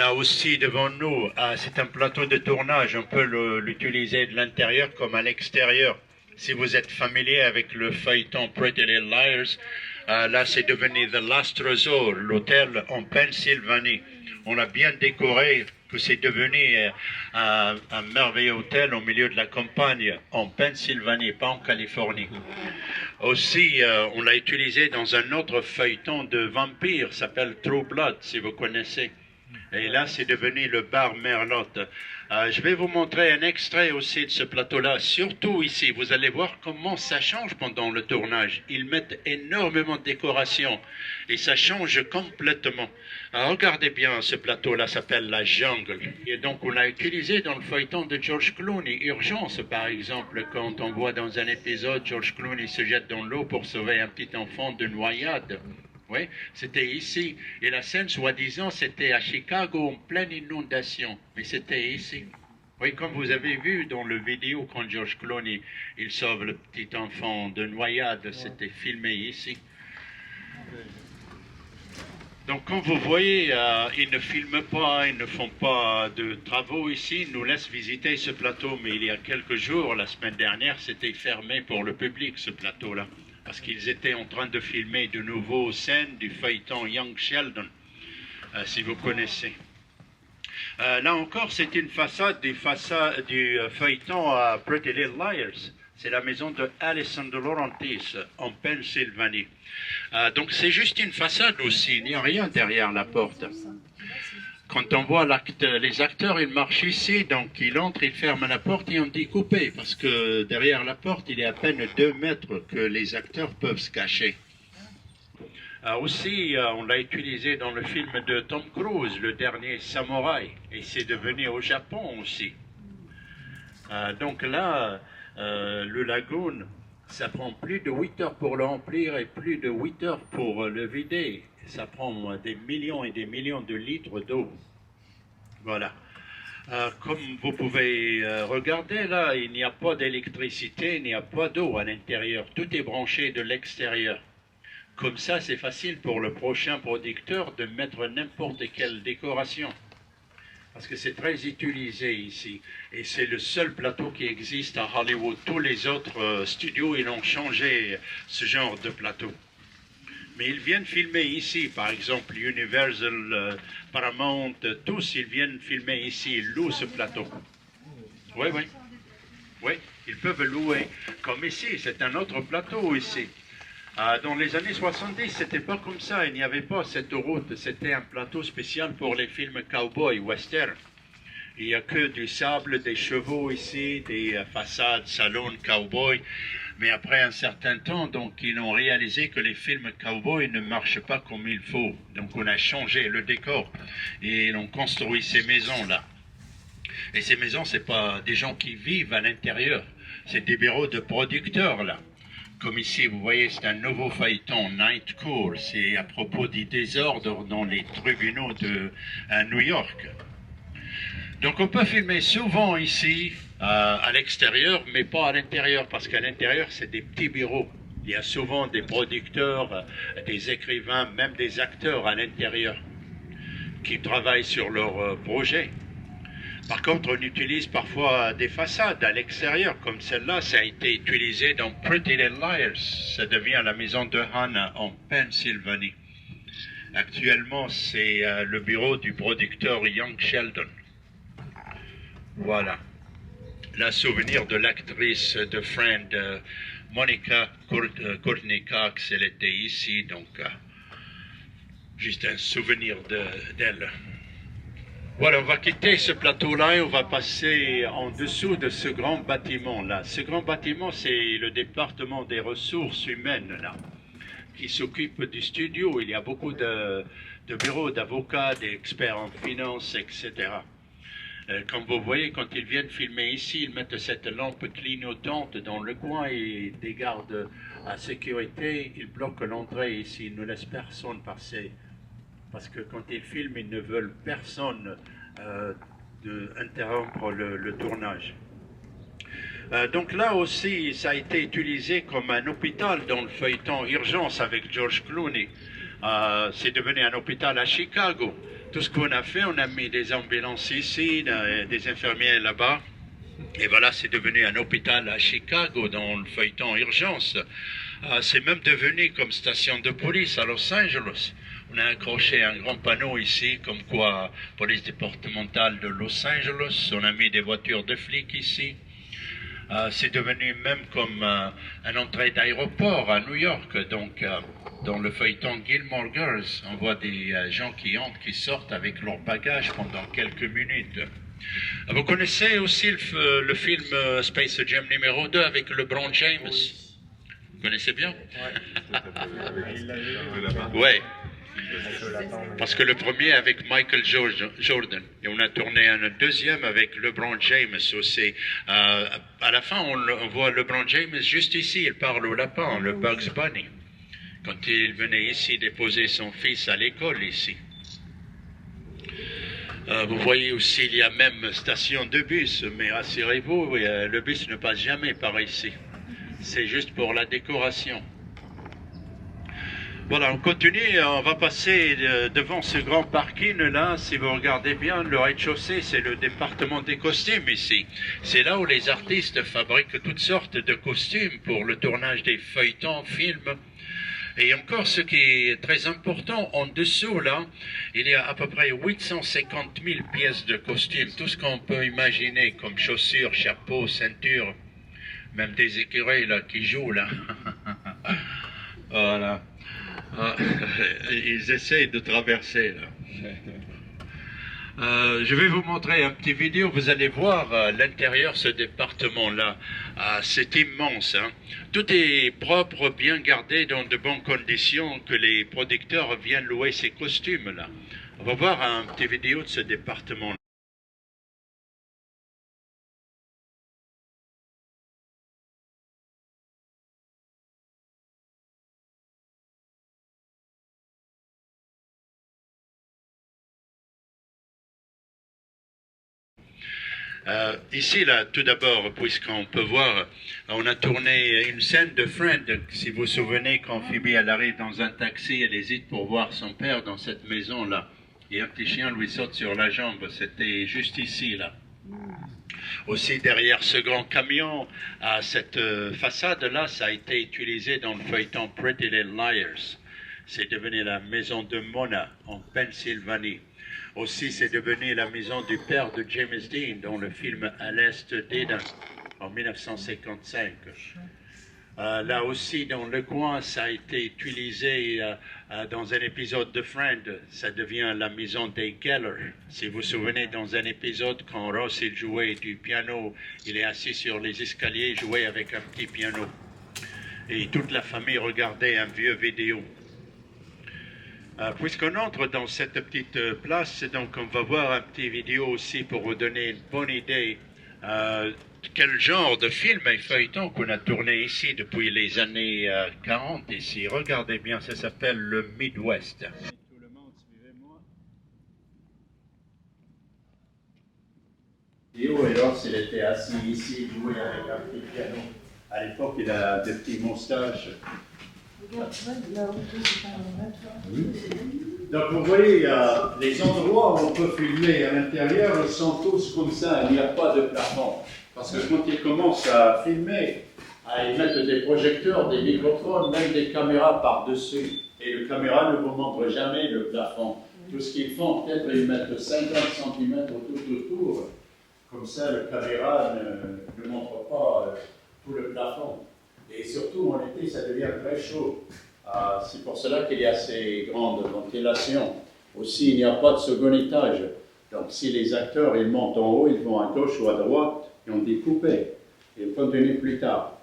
Là aussi, devant nous, c'est un plateau de tournage. On peut l'utiliser de l'intérieur comme à l'extérieur. Si vous êtes familier avec le feuilleton Pretty Little Liars, là, c'est devenu The Last Resort, l'hôtel en Pennsylvanie. On l'a bien décoré, que c'est devenu un merveilleux hôtel au milieu de la campagne, en Pennsylvanie, pas en Californie. Aussi, on l'a utilisé dans un autre feuilleton de vampire, s'appelle True Blood, si vous connaissez. Et là, c'est devenu le bar Merlotte. Je vais vous montrer un extrait aussi de ce plateau-là, surtout ici. Vous allez voir comment ça change pendant le tournage. Ils mettent énormément de décorations et ça change complètement. Alors, regardez bien, ce plateau-là s'appelle la jungle. Et donc, on l'a utilisé dans le feuilleton de George Clooney, Urgence, par exemple, quand on voit dans un épisode, George Clooney se jette dans l'eau pour sauver un petit enfant de noyade. Oui, c'était ici. Et la scène, soi-disant, c'était à Chicago en pleine inondation. Mais c'était ici. Oui, comme vous avez vu dans le vidéo, quand George Clooney, il sauve le petit enfant de noyade, c'était filmé ici. Donc, comme vous voyez, ils ne filment pas, ils ne font pas de travaux ici, ils nous laissent visiter ce plateau. Mais il y a quelques jours, la semaine dernière, c'était fermé pour le public, ce plateau-là. Parce qu'ils étaient en train de filmer de nouveaux scènes du feuilleton Young Sheldon, si vous connaissez. Là encore, c'est une façade du feuilleton à Pretty Little Liars. C'est la maison de Alison de Laurentiis, en Pennsylvanie. Donc c'est juste une façade aussi, il n'y a rien derrière la porte. Quand on voit les acteurs, ils marchent ici, donc ils entrent, ils ferment la porte et on dit couper, parce que derrière la porte, il y a à peine 2 mètres que les acteurs peuvent se cacher. Aussi, on l'a utilisé dans le film de Tom Cruise, Le Dernier Samouraï, et c'est devenu au Japon aussi. Donc là, le lagoon, ça prend plus de 8 heures pour le remplir et plus de 8 heures pour le vider. Ça prend des millions et des millions de litres d'eau. Voilà. Comme vous pouvez regarder là, il n'y a pas d'électricité, il n'y a pas d'eau à l'intérieur. Tout est branché de l'extérieur. Comme ça, c'est facile pour le prochain producteur de mettre n'importe quelle décoration. Parce que c'est très utilisé ici. Et c'est le seul plateau qui existe à Hollywood. Tous les autres studios, ils ont changé ce genre de plateau. Mais ils viennent filmer ici, par exemple Universal, Paramount, tous ils viennent filmer ici, ils louent ce plateau. Oui, oui. Oui, ils peuvent louer. Comme ici, c'est un autre plateau ici. Dans les années 70, c'était pas comme ça, il n'y avait pas cette route, c'était un plateau spécial pour les films cowboy, western. Il n'y a que du sable, des chevaux ici, des façades, salons cowboy. Mais après un certain temps, donc, ils ont réalisé que les films cowboy ne marchent pas comme il faut. Donc, on a changé le décor et ils ont construit ces maisons-là. Et ces maisons, c'est pas des gens qui vivent à l'intérieur. C'est des bureaux de producteurs, là. Comme ici, vous voyez, c'est un nouveau feuilleton, Night Court. C'est à propos du désordre dans les tribunaux de New York. Donc, on peut filmer souvent ici, à l'extérieur, mais pas à l'intérieur, parce qu'à l'intérieur, c'est des petits bureaux. Il y a souvent des producteurs, des écrivains, même des acteurs à l'intérieur, qui travaillent sur leur projet. Par contre, on utilise parfois des façades à l'extérieur, comme celle-là, ça a été utilisé dans Pretty Little Liars. Ça devient la maison de Hannah en Pennsylvanie. Actuellement, c'est le bureau du producteur Young Sheldon. Voilà. La souvenir de l'actrice de Friend, Monica Courtney Cox, elle était ici, donc juste un souvenir d'elle. Voilà, on va quitter ce plateau-là et on va passer en dessous de ce grand bâtiment-là. Ce grand bâtiment, c'est le département des ressources humaines, là, qui s'occupe du studio. Il y a beaucoup de bureaux d'avocats, d'experts en finance, etc. Comme vous voyez, quand ils viennent filmer ici, ils mettent cette lampe clignotante dans le coin et des gardes à sécurité, ils bloquent l'entrée ici, ils ne laissent personne passer. Parce que quand ils filment, ils ne veulent personne interrompre le tournage. Donc là aussi, ça a été utilisé comme un hôpital dans le feuilleton Urgence avec George Clooney. C'est devenu un hôpital à Chicago. Tout ce qu'on a fait, on a mis des ambulances ici, des infirmiers là-bas. Et voilà, c'est devenu un hôpital à Chicago dans le feuilleton urgence. C'est même devenu comme station de police à Los Angeles. On a accroché un grand panneau ici, comme quoi police départementale de Los Angeles. On a mis des voitures de flics ici. C'est devenu même comme une entrée d'aéroport à New York. Donc, dans le feuilleton Gilmore Girls, on voit des gens qui entrent, qui sortent avec leur bagage pendant quelques minutes. Vous connaissez aussi le film Space Jam numéro 2 avec LeBron James? Vous connaissez bien? Oui. Parce que le premier avec Michael Jordan, et on a tourné un deuxième avec LeBron James aussi. À la fin, on voit LeBron James juste ici, il parle au lapin, le Bugs Bunny, quand il venait ici déposer son fils à l'école ici. Vous voyez aussi, il y a même station de bus, mais rassurez-vous, le bus ne passe jamais par ici. C'est juste pour la décoration. Voilà, on continue, on va passer devant ce grand parking-là. Si vous regardez bien, le rez-de-chaussée, c'est le département des costumes ici. C'est là où les artistes fabriquent toutes sortes de costumes pour le tournage des feuilletons, films. Et encore, ce qui est très important, en dessous, là, il y a à peu près 850 000 pièces de costumes. Tout ce qu'on peut imaginer comme chaussures, chapeaux, ceintures, même des écureuils, là, qui jouent, là. Voilà. Ils essayent de traverser, là. Je vais vous montrer un petit vidéo, vous allez voir l'intérieur, ce département-là. C'est immense. Hein. Tout est propre, bien gardé, dans de bonnes conditions, que les producteurs viennent louer ces costumes-là. On va voir un petit vidéo de ce département-là. Ici, là, tout d'abord, puisqu'on peut voir, on a tourné une scène de Friend. Si vous vous souvenez, quand Phoebe elle arrive dans un taxi, elle hésite pour voir son père dans cette maison-là. Et un petit chien lui saute sur la jambe. C'était juste ici, là. Aussi, derrière ce grand camion, cette façade-là, ça a été utilisé dans le feuilleton Pretty Little Liars. C'est devenu la maison de Mona, en Pennsylvanie. Aussi, c'est devenu la maison du père de James Dean dans le film À l'Est d'Éden en 1955. Là aussi, dans le coin, ça a été utilisé dans un épisode de Friend. Ça devient la maison des Geller. Si vous vous souvenez, dans un épisode, quand Ross il jouait du piano, il est assis sur les escaliers, jouait avec un petit piano. Et toute la famille regardait un vieux vidéo. Puisqu'on entre dans cette petite place, donc on va voir un petit vidéo aussi pour vous donner une bonne idée quel genre de film et feuilleton qu'on a tourné ici depuis les années 40 ici. Regardez bien, ça s'appelle le Midwest. Tout le monde, suivez-moi. Et Ross, il était assis ici, joué avec un petit piano. À l'époque, il a des petits moustaches. Donc vous voyez, les endroits où on peut filmer à l'intérieur, ils sont tous comme ça, il n'y a pas de plafond. Parce que quand ils commencent à filmer, ils mettent des projecteurs, des microphones, même des caméras par-dessus. Et le caméra ne vous montre jamais le plafond. Tout ce qu'ils font, peut-être ils mettent 50 cm tout autour. Comme ça, le caméra ne montre pas tout le plafond. Et surtout, en été, ça devient très chaud. C'est pour cela qu'il y a ces grandes ventilations. Aussi, il n'y a pas de second étage. Donc, si les acteurs ils montent en haut, ils vont à gauche ou à droite, et on découpe. Et on continue plus tard.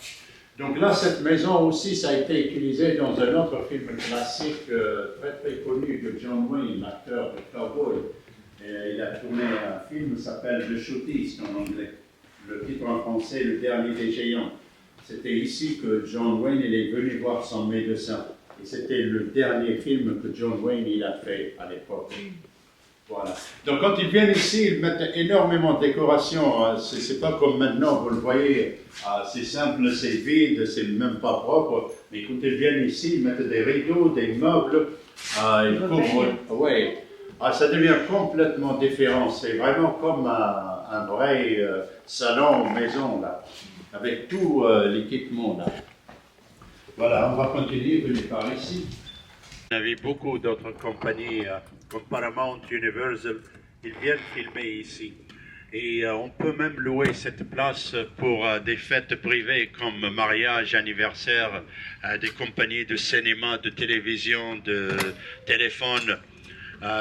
Donc là, cette maison aussi, ça a été utilisé dans un autre film classique très très connu de John Wayne, l'acteur de Cowboy. Il a tourné un film qui s'appelle The Shootist en anglais. Le titre en français, Le Dernier des Géants. C'était ici que John Wayne il est venu voir son médecin. Et c'était le dernier film que John Wayne il a fait à l'époque. Voilà. Donc quand ils viennent ici, ils mettent énormément de décorations. C'est pas comme maintenant, vous le voyez, c'est simple, c'est vide, c'est même pas propre. Mais quand ils viennent ici, ils mettent des rideaux, des meubles, ils couvrent. Ouais. Ah, ça devient complètement différent. C'est vraiment comme un vrai salon maison, là, avec tout l'équipement, là. Voilà, on va continuer, venez par ici. On avait beaucoup d'autres compagnies, comme Paramount, Universal, ils viennent filmer ici. Et on peut même louer cette place pour des fêtes privées comme mariage, anniversaire, des compagnies de cinéma, de télévision, de téléphone.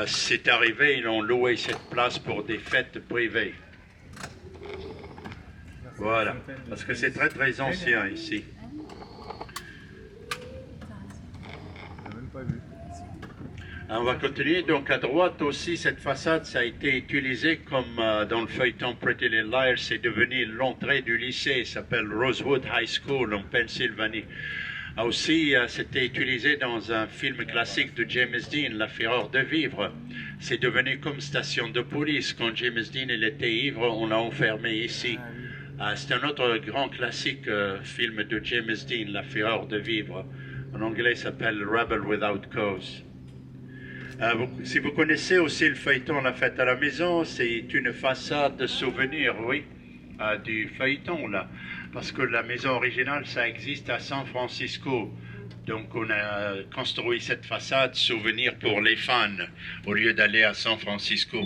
C'est arrivé, ils ont loué cette place pour des fêtes privées. Voilà, parce que c'est très très ancien ici. On va continuer. Donc à droite aussi, cette façade, ça a été utilisé comme dans le feuilleton Pretty Little Liars, c'est devenu l'entrée du lycée, ça s'appelle Rosewood High School en Pennsylvanie. Aussi, c'était utilisé dans un film classique de James Dean, La Fureur de vivre. C'est devenu comme station de police. Quand James Dean il était ivre, on l'a enfermé ici. C'est un autre grand classique film de James Dean, La Fureur de vivre. En anglais, ça s'appelle Rebel Without Cause. Si vous connaissez aussi le feuilleton La Fête à la maison, c'est une façade de souvenir, oui, du feuilleton là. Parce que la maison originale, ça existe à San Francisco. Donc on a construit cette façade souvenir pour les fans, au lieu d'aller à San Francisco.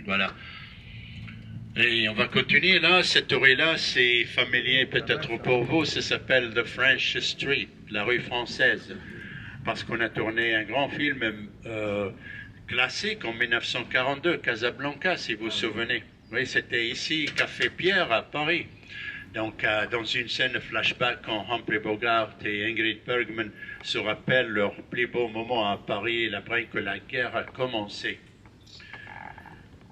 Voilà. Et on va continuer là. Cette rue-là, c'est familier peut-être pour vous. Ça s'appelle The French Street, la rue française. Parce qu'on a tourné un grand film classique en 1942, Casablanca, si vous vous souvenez. Oui, c'était ici, Café Pierre à Paris. Donc, dans une scène flashback, quand Humphrey Bogart et Ingrid Bergman se rappellent leur plus beau moment à Paris après que la guerre a commencé.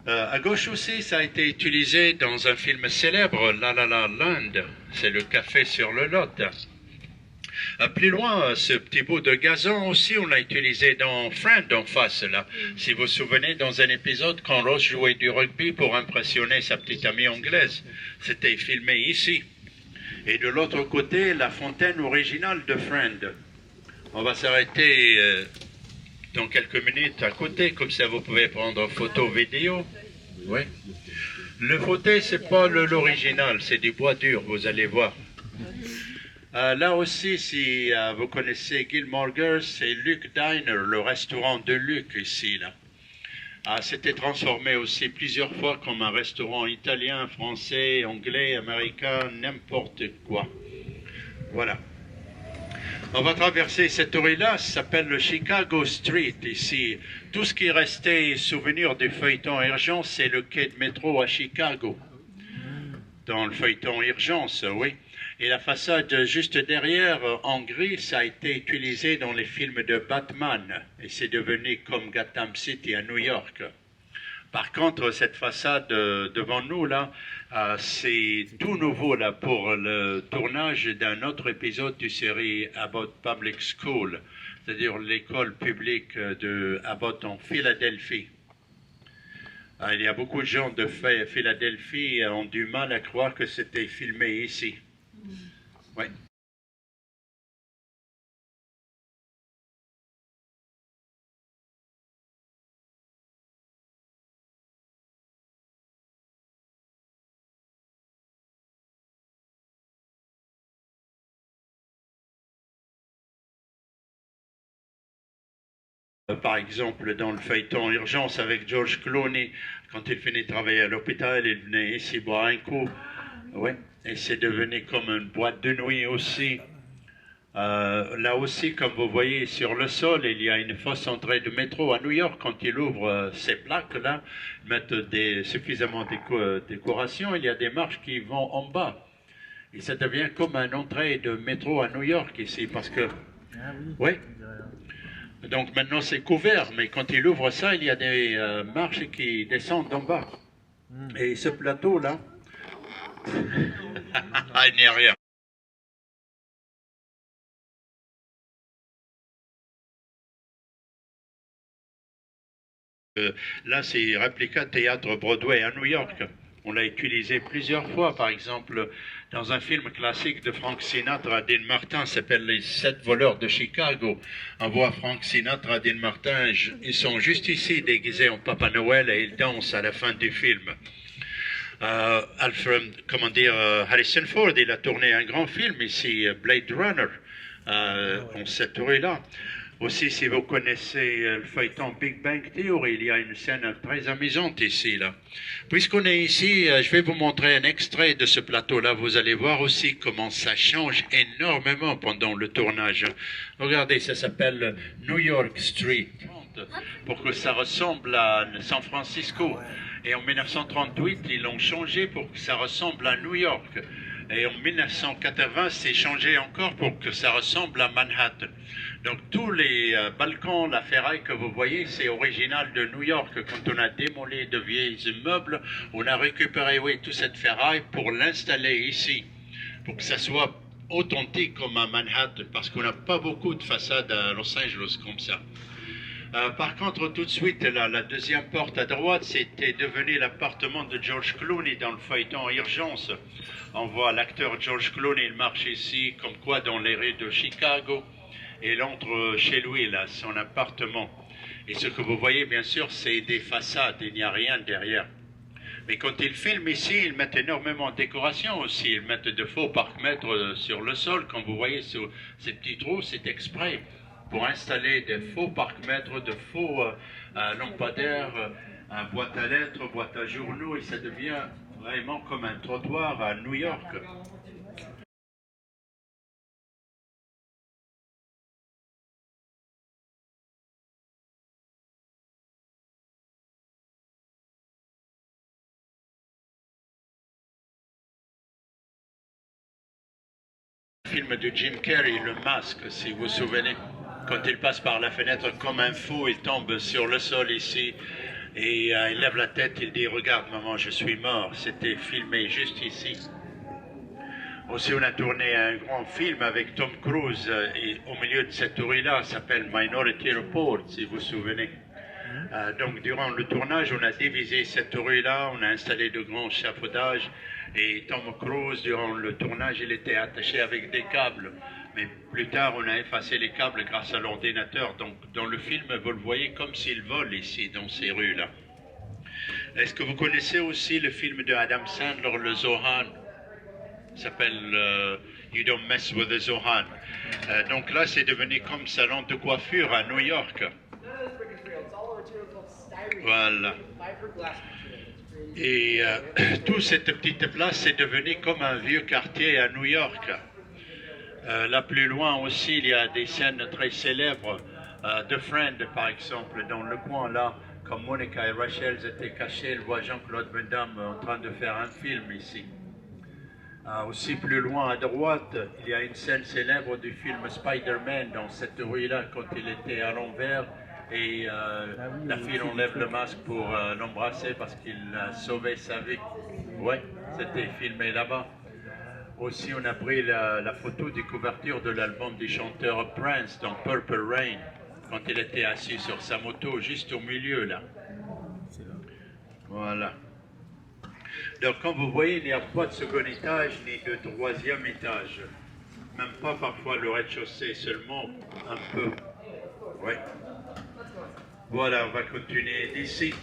À gauche aussi, ça a été utilisé dans un film célèbre, La La La Land. C'est le café sur le Lot. Plus loin, ce petit bout de gazon aussi, on l'a utilisé dans Friend en face, là. Si vous vous souvenez, dans un épisode, quand Ross jouait du rugby pour impressionner sa petite amie anglaise, c'était filmé ici. Et de l'autre côté, la fontaine originale de Friend. On va s'arrêter dans quelques minutes à côté, comme ça vous pouvez prendre photo, vidéo. Oui. Le fauteuil, c'est pas l'original, c'est du bois dur, vous allez voir. Là aussi, si vous connaissez Gilmore Girls, c'est Luke Diner, le restaurant de Luc ici. Là. C'était transformé aussi plusieurs fois comme un restaurant italien, français, anglais, américain, n'importe quoi. Voilà. On va traverser cette rue-là, ça s'appelle le Chicago Street ici. Tout ce qui restait souvenir du feuilleton Urgence, c'est le quai de métro à Chicago. Dans le feuilleton Urgence, oui. Et la façade juste derrière, en gris, ça a été utilisé dans les films de Batman. Et c'est devenu comme Gotham City à New York. Par contre, cette façade devant nous, là, c'est tout nouveau là, pour le tournage d'un autre épisode du série Abbott Public School, c'est-à-dire l'école publique de Abbott en Philadelphie. Il y a beaucoup de gens de Philadelphie qui ont du mal à croire que c'était filmé ici. Oui. Par exemple, dans le feuilleton Urgence avec George Clooney, quand il finit de travailler à l'hôpital, il venait ici boire un coup. Oui. Et c'est devenu comme une boîte de nuit aussi. Là aussi, comme vous voyez sur le sol, il y a une fausse entrée de métro à New York. Quand ils ouvrent ces plaques-là, ils mettent suffisamment de décoration, il y a des marches qui vont en bas. Et ça devient comme une entrée de métro à New York ici, parce que... Oui. Donc maintenant c'est couvert, mais quand il ouvre ça, il y a des marches qui descendent en bas. Et ce plateau-là, il n'y a rien. Là, c'est Replica Théâtre Broadway à New York. On l'a utilisé plusieurs fois, par exemple, dans un film classique de Frank Sinatra, Dean Martin, s'appelle Les 7 voleurs de Chicago. On voit Frank Sinatra, Dean Martin, ils sont juste ici déguisés en Papa Noël et ils dansent à la fin du film. Harrison Ford, il a tourné un grand film ici, Blade Runner, en cette rue-là. Aussi, si vous connaissez le feuilleton Big Bang Theory, il y a une scène très amusante ici, là. Puisqu'on est ici, je vais vous montrer un extrait de ce plateau-là. Vous allez voir aussi comment ça change énormément pendant le tournage. Regardez, ça s'appelle New York Street, pour que ça ressemble à San Francisco. Et en 1938, ils l'ont changé pour que ça ressemble à New York. Et en 1980, c'est changé encore pour que ça ressemble à Manhattan. Donc tous les balcons, la ferraille que vous voyez, c'est original de New York. Quand on a démoli de vieilles immeubles, on a récupéré toute cette ferraille pour l'installer ici, pour que ça soit authentique comme à Manhattan, parce qu'on n'a pas beaucoup de façades à Los Angeles comme ça. Par contre, tout de suite, la deuxième porte à droite, c'était devenu l'appartement de George Clooney dans le feuilleton Urgence. On voit l'acteur George Clooney, il marche ici, comme quoi dans les rues de Chicago, et il entre chez lui, là, son appartement. Et ce que vous voyez, bien sûr, c'est des façades, il n'y a rien derrière. Mais quand ils filment ici, ils mettent énormément de décoration aussi. Ils mettent de faux parcs-mètres sur le sol. Comme vous voyez sur ces petits trous, c'est exprès pour installer des faux parcs-mètres, de faux lampadaires, boîte à lettres, boîte à journaux, et ça devient vraiment comme un trottoir à New York. Film de Jim Carrey, Le Masque, si vous vous souvenez. Quand il passe par la fenêtre comme un fou, il tombe sur le sol ici et il lève la tête, il dit "Regarde maman, je suis mort." C'était filmé juste ici. Aussi, on a tourné un grand film avec Tom Cruise et au milieu de cette rue-là, s'appelle Minority Report, si vous vous souvenez. Donc, durant le tournage, on a divisé cette rue-là, on a installé de grands chafaudages et Tom Cruise, durant le tournage, il était attaché avec des câbles. Mais plus tard, on a effacé les câbles grâce à l'ordinateur. Donc, dans le film, vous le voyez comme s'il vole ici, dans ces rues-là. Est-ce que vous connaissez aussi le film de Adam Sandler, le Zohan? Ça s'appelle You Don't Mess with the Zohan. Donc là, c'est devenu comme salon de coiffure à New York. Voilà. Et toute cette petite place, c'est devenu comme un vieux quartier à New York. Là plus loin aussi, il y a des scènes très célèbres de Friend, par exemple, dans le coin là, comme Monica et Rachel étaient cachés, elle voit Jean-Claude Van Damme en train de faire un film ici. Aussi plus loin à droite, il y a une scène célèbre du film Spider-Man dans cette rue-là quand il était à l'envers et la fille enlève le masque pour l'embrasser parce qu'il a sauvé sa vie. Ouais, c'était filmé là-bas. Aussi, on a pris la photo de couverture de l'album du chanteur Prince dans Purple Rain quand il était assis sur sa moto juste au milieu là. Voilà. Donc, comme vous voyez, il n'y a pas de second étage ni de troisième étage. Même pas parfois le rez-de-chaussée, seulement un peu. Oui. Voilà, on va continuer d'ici.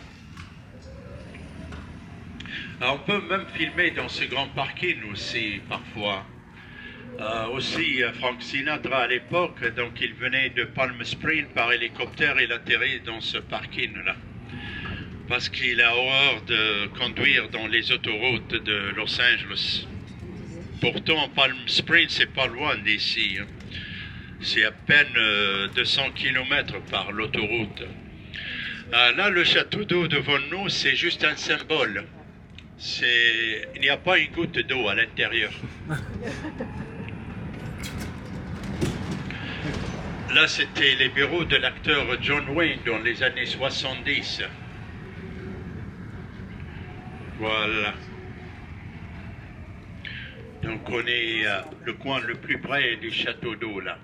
On peut même filmer dans ce grand parking aussi, parfois. Aussi, Frank Sinatra à l'époque, donc il venait de Palm Springs par hélicoptère, il atterrit dans ce parking-là. Parce qu'il a horreur de conduire dans les autoroutes de Los Angeles. Pourtant, Palm Springs, c'est pas loin d'ici. Hein. C'est à peine 200 km par l'autoroute. Là, le château d'eau devant nous, c'est juste un symbole. Il n'y a pas une goutte d'eau à l'intérieur. Là, c'était les bureaux de l'acteur John Wayne dans les années 70. Voilà. Donc on est le coin le plus près du château d'eau là.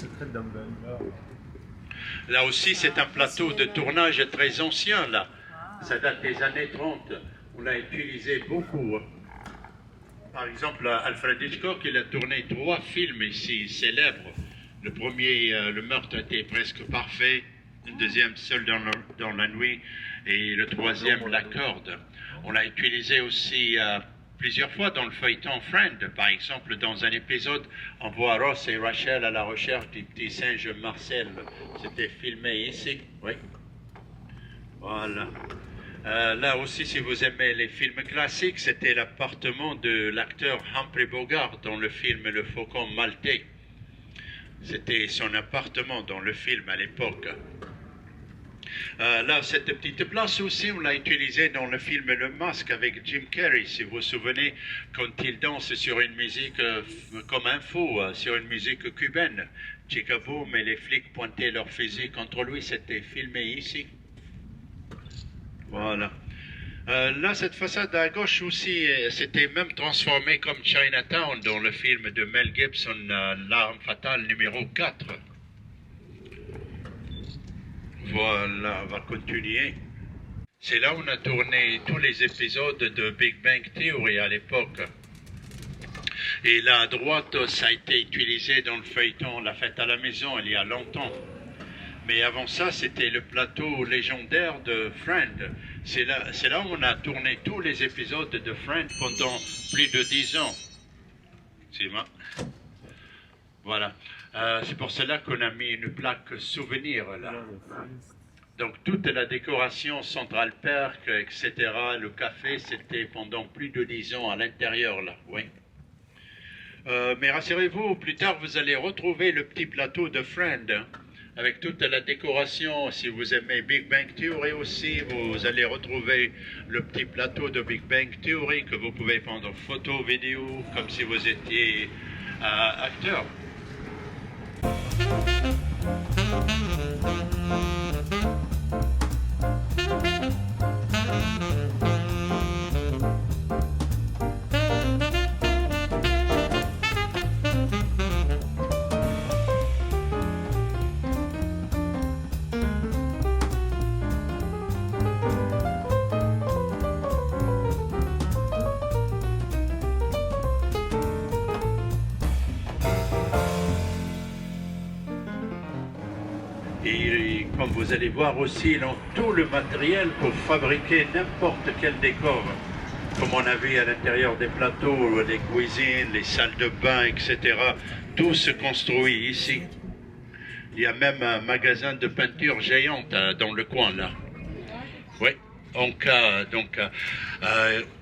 secret de Dumbledore. Là aussi, c'est un plateau de tournage très ancien, là. Ça date des années 30. On l'a utilisé beaucoup. Par exemple, Alfred Hitchcock, il a tourné 3 films ici, célèbres. Le premier, Le meurtre était presque parfait. Le deuxième, Seul dans la nuit. Et le troisième, La corde. On l'a utilisé aussi plusieurs fois dans le feuilleton Friend. Par exemple, dans un épisode, on voit Ross et Rachel à la recherche du petit singe Marcel. C'était filmé ici. Oui. Voilà. Là aussi, si vous aimez les films classiques, c'était l'appartement de l'acteur Humphrey Bogart dans le film Le Faucon Maltais. C'était son appartement dans le film à l'époque. Là, cette petite place aussi, on l'a utilisée dans le film Le Masque avec Jim Carrey, si vous vous souvenez, quand il danse sur une musique comme un fou, sur une musique cubaine. Chicago, mais les flics pointaient leur fusil contre lui, c'était filmé ici. Voilà. Là, cette façade à gauche aussi, c'était même transformé comme Chinatown dans le film de Mel Gibson, L'arme fatale numéro 4. Voilà, on va continuer. C'est là où on a tourné tous les épisodes de Big Bang Theory à l'époque. Et là à droite, ça a été utilisé dans le feuilleton La fête à la maison il y a longtemps. Mais avant ça, c'était le plateau légendaire de Friend. C'est là où on a tourné tous les épisodes de Friend pendant plus de 10 ans. C'est moi. Voilà. C'est pour cela qu'on a mis une plaque souvenir là. Donc toute la décoration Central Perk, etc., le café, c'était pendant plus de 10 ans à l'intérieur là, oui. Mais rassurez-vous, plus tard vous allez retrouver le petit plateau de Friend, hein, avec toute la décoration. Si vous aimez Big Bang Theory aussi, vous allez retrouver le petit plateau de Big Bang Theory que vous pouvez prendre en photo, vidéo, comme si vous étiez acteur. Et comme vous allez voir aussi, ils ont tout le matériel pour fabriquer n'importe quel décor. Comme on a vu à l'intérieur des plateaux, les cuisines, les salles de bain, etc. Tout se construit ici. Il y a même un magasin de peinture géante dans le coin là. Oui, en cas, donc,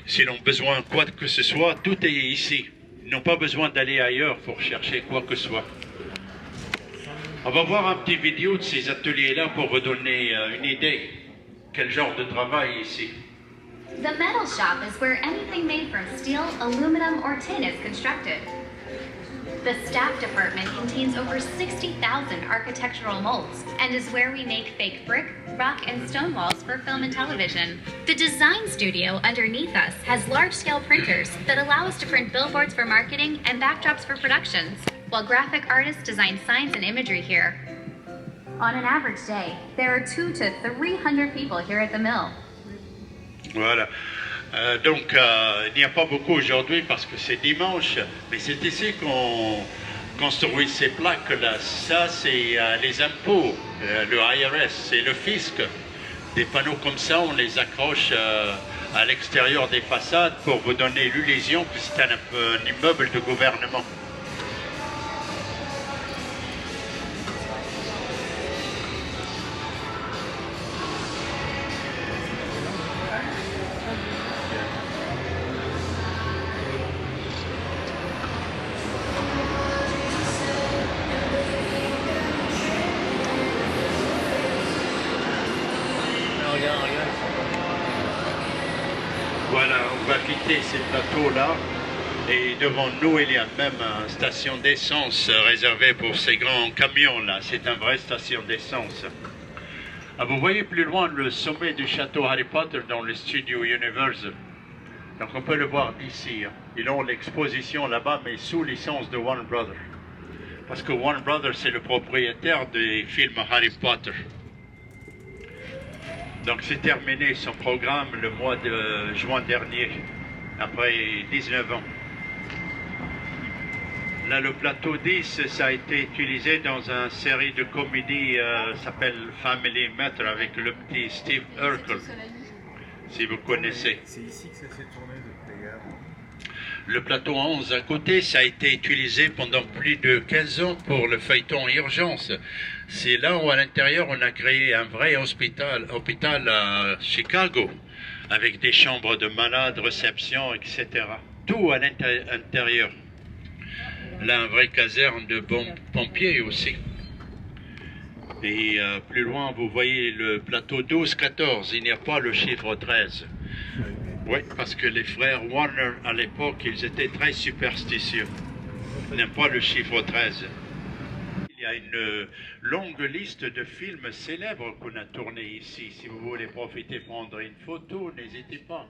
s'ils ont besoin de quoi que ce soit, tout est ici. Ils n'ont pas besoin d'aller ailleurs pour chercher quoi que ce soit. On va voir un petit vidéo de ces ateliers-là pour vous donner une idée. Quel genre de travail ici? The metal shop is where anything made from steel, aluminum, or tin is constructed. The staff department contains over 60,000 architectural molds and is where we make fake brick, rock, and stone walls for film and television. The design studio underneath us has large-scale printers that allow us to print billboards for marketing and backdrops for productions, while graphic artists design signs and imagery here. On an average day, there are 200 to 300 people here at the mill. Voilà. Donc, il n'y a pas beaucoup aujourd'hui parce que c'est dimanche, mais c'est ici qu'on construit ces plaques-là. Ça, c'est les impôts, le IRS, c'est le fisc. Des panneaux comme ça, on les accroche à l'extérieur des façades pour vous donner l'illusion que c'est un immeuble de gouvernement. Voilà, on va quitter ces plateaux-là et devant nous, il y a même une station d'essence réservée pour ces grands camions-là. C'est une vraie station d'essence. Ah, vous voyez plus loin le sommet du château Harry Potter dans le studio Universal. Donc on peut le voir d'ici. Ils ont l'exposition là-bas, mais sous licence de Warner Brothers. Parce que Warner Brothers, c'est le propriétaire des films Harry Potter. Donc c'est terminé son programme le mois de juin dernier, après 19 ans. Là, le plateau 10, ça a été utilisé dans une série de comédies s'appelle Family Matter avec le petit Steve Urkel, si vous connaissez. C'est ici que ça s'est tourné d'ailleurs. Le plateau 11 à côté, ça a été utilisé pendant plus de 15 ans pour le feuilleton Urgence. C'est là où à l'intérieur on a créé un vrai hôpital à Chicago, avec des chambres de malades, réception, etc. Tout à l'intérieur. Là, un vrai caserne de pompiers aussi. Et plus loin, vous voyez le plateau 12-14, il n'y a pas le chiffre 13. Oui, parce que les frères Warner, à l'époque, ils étaient très superstitieux. Ils n'aiment pas le chiffre 13. Il y a une longue liste de films célèbres qu'on a tournés ici. Si vous voulez profiter, prendre une photo, n'hésitez pas.